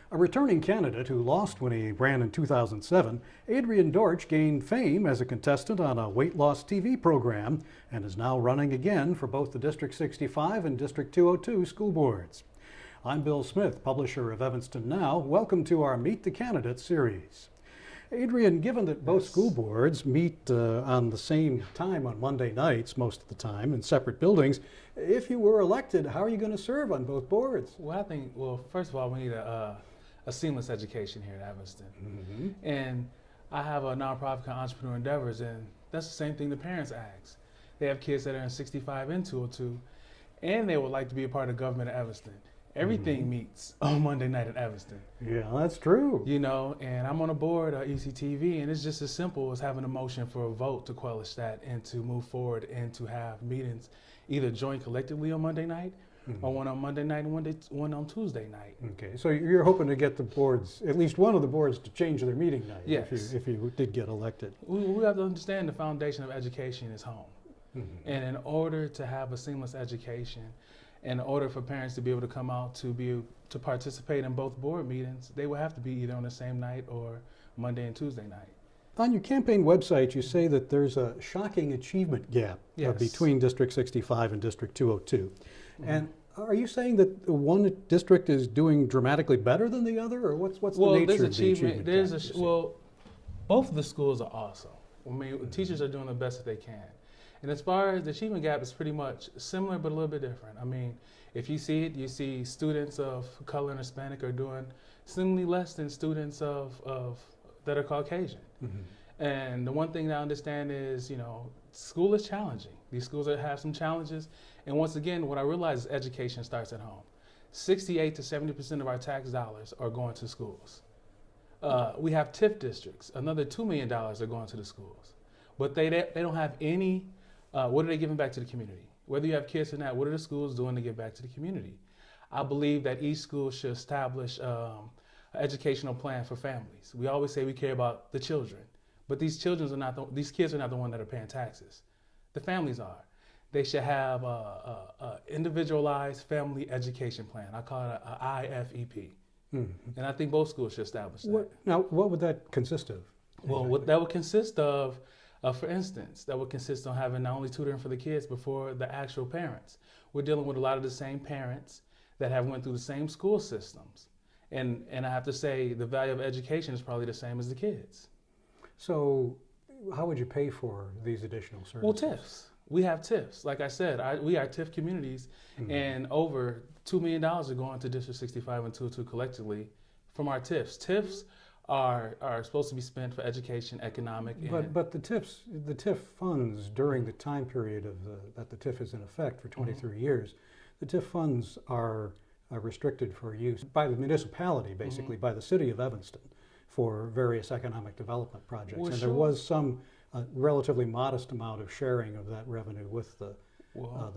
A returning candidate who lost when he ran in 2007, Adrian Dortch gained fame as a contestant on a weight loss TV program and is now running again for both the District 65 and District 202 school boards. I'm Bill Smith, publisher of Evanston Now. Welcome to our Meet the Candidates series. Adrian, given that both school boards meet on the same time on Monday nights most of the time in separate buildings, if you were elected, how are you going to serve on both boards? Well, first of all, we need a seamless education here at Evanston. And I have a nonprofit called Entrepreneur Endeavors, and that's the same thing the parents ask. They have kids that are in 65 and 202, and they would like to be a part of government at Evanston. Everything meets on Monday night at Evanston. Yeah, that's true. You know, and I'm on a board of ECTV, and it's just as simple as having a motion for a vote to quell that and to move forward and to have meetings either join collectively on Monday night or one on Monday night and one on Tuesday night. Okay, so you're hoping to get the boards, at least one of the boards, to change their meeting night if you did get elected. We have to understand the foundation of education is home. And in order to have a seamless education, in order for parents to be able to come out to participate in both board meetings, they will have to be either on the same night or Monday and Tuesday night. On your campaign website, you say that there's a shocking achievement gap between District 65 and District 202. And are you saying that one district is doing dramatically better than the other, or what's the nature of the achievement gap? Well, both of the schools are awesome. I mean, teachers are doing the best that they can. And as far as the achievement gap, it's pretty much similar but a little bit different. I mean, if you see it, you see students of color and Hispanic are doing similarly less than students that are Caucasian. And the one thing that I understand is, you know, school is challenging. These schools have some challenges. And once again, what I realize is education starts at home. 68 to 70% of our tax dollars are going to schools. We have TIF districts. Another $2 million are going to the schools. But they don't have any. What are they giving back to the community? Whether you have kids or not, what are the schools doing to give back to the community? I believe that each school should establish an educational plan for families. We always say we care about the children, but these kids are not the ones that are paying taxes. The families are. They should have a individualized family education plan. I call it an IFEP. And I think both schools should establish that. Now, what would that consist of? Well, what that would consist of, for instance, that would consist on having not only tutoring for the kids, but for the actual parents. We're dealing with a lot of the same parents that have went through the same school systems. And I have to say the value of education is probably the same as the kids. So how would you pay for these additional services? Well, TIFs. We have TIFs. Like I said, we are TIF communities, and over $2 million are going to District 65 and 202 collectively from our TIFs. TIFs are supposed to be spent for education, economic. But the TIF funds during the time period that the TIF is in effect for 23 years, the TIF funds are restricted for use by the municipality, basically by the city of Evanston, for various economic development projects. Well, and there was some relatively modest amount of sharing of that revenue with the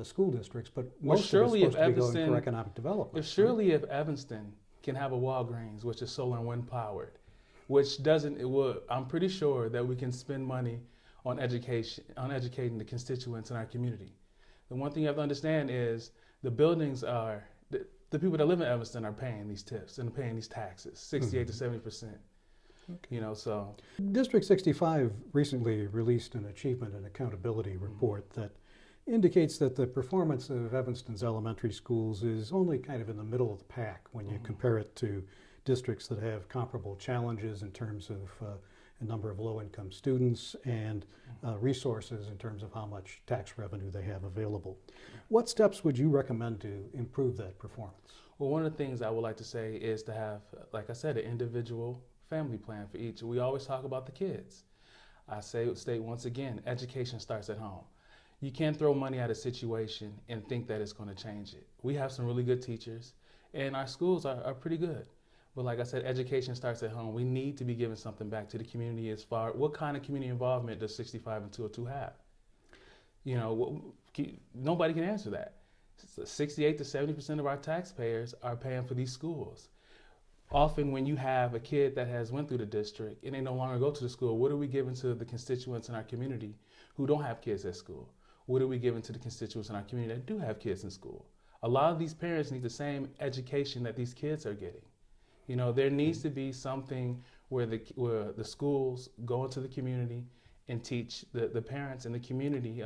school districts, but most of it's supposed to be going for economic development. If Evanston can have a Walgreens, which is solar and wind powered, I'm pretty sure that we can spend money on educating the constituents in our community. The one thing you have to understand is the buildings are, the people that live in Evanston are paying these TIFs and paying these taxes, 68 to 70%. You know, so. District 65 recently released an achievement and accountability report that indicates that the performance of Evanston's elementary schools is only kind of in the middle of the pack when you compare it to districts that have comparable challenges in terms of a number of low-income students and resources in terms of how much tax revenue they have available. What steps would you recommend to improve that performance? Well, one of the things I would like to say is to have, like I said, an individual family plan for each. We always talk about the kids. I state once again, education starts at home. You can't throw money at a situation and think that it's going to change it. We have some really good teachers, and our schools are pretty good. But like I said, education starts at home. We need to be giving something back to the community as far, what kind of community involvement does 65 and 202 have? You know, nobody can answer that. 68 to 70% of our taxpayers are paying for these schools. Often when you have a kid that has went through the district and they no longer go to the school, what are we giving to the constituents in our community who don't have kids at school? What are we giving to the constituents in our community that do have kids in school? A lot of these parents need the same education that these kids are getting. You know, there needs to be something where the schools go into the community and teach the parents in the community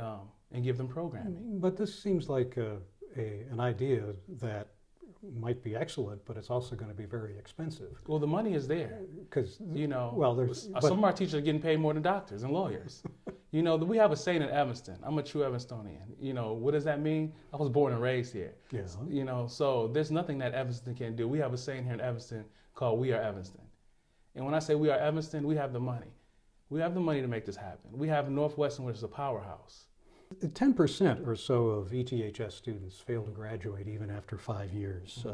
and give them programming. But this seems like an idea that might be excellent, but it's also going to be very expensive. Well, the money is there. Because, you know, well, some of our teachers are getting paid more than doctors and lawyers. You know, we have a saying in Evanston, I'm a true Evanstonian. You know, what does that mean? I was born and raised here. Yeah. You know, so there's nothing that Evanston can do. We have a saying here in Evanston called "We are Evanston." And when I say we are Evanston, we have the money. We have the money to make this happen. We have Northwestern, which is a powerhouse. 10% or so of ETHS students fail to graduate even after 5 years.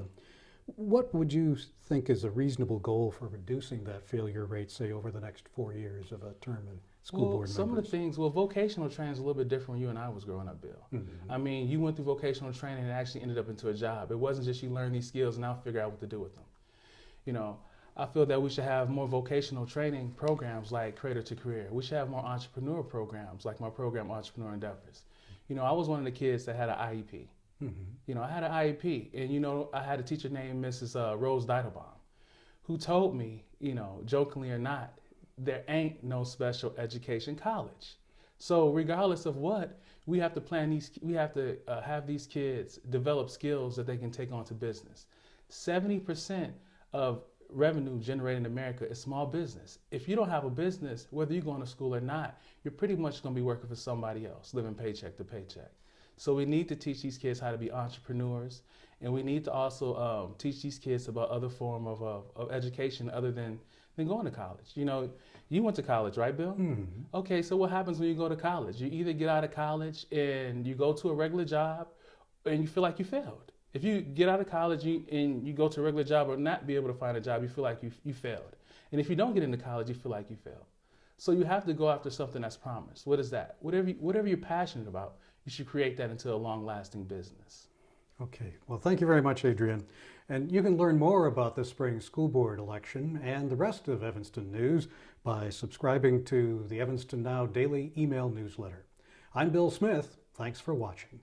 What would you think is a reasonable goal for reducing that failure rate, say, over the next 4 years of a term in school board members? Some of the things, vocational training is a little bit different when you and I was growing up, Bill. I mean, you went through vocational training and actually ended up into a job. It wasn't just you learn these skills and now figure out what to do with them. You know, I feel that we should have more vocational training programs like Cradle to Career. We should have more entrepreneur programs like my program, Entrepreneur Endeavors. You know, I was one of the kids that had an IEP. You know, I had an IEP, and you know, I had a teacher named Mrs. Rose Deidelbaum, who told me, you know, jokingly or not, there ain't no special education college. So regardless of what, we have to plan these. We have to have these kids develop skills that they can take on to business. 70% of revenue generated in America is small business. If you don't have a business, whether you're going to school or not, you're pretty much going to be working for somebody else, living paycheck to paycheck. So we need to teach these kids how to be entrepreneurs, and we need to also teach these kids about other form of education other than going to college. You know, you went to college, right, Bill? Okay, so what happens when you go to college? You either get out of college and you go to a regular job and you feel like you failed. If you get out of college and you go to a regular job or not be able to find a job, you feel like you failed. And if you don't get into college, you feel like you failed. So you have to go after something that's promised. What is that? Whatever you're passionate about, you should create that into a long-lasting business. Okay, well, thank you very much, Adrian. And you can learn more about this spring school board election and the rest of Evanston news by subscribing to the Evanston Now daily email newsletter. I'm Bill Smith. Thanks for watching.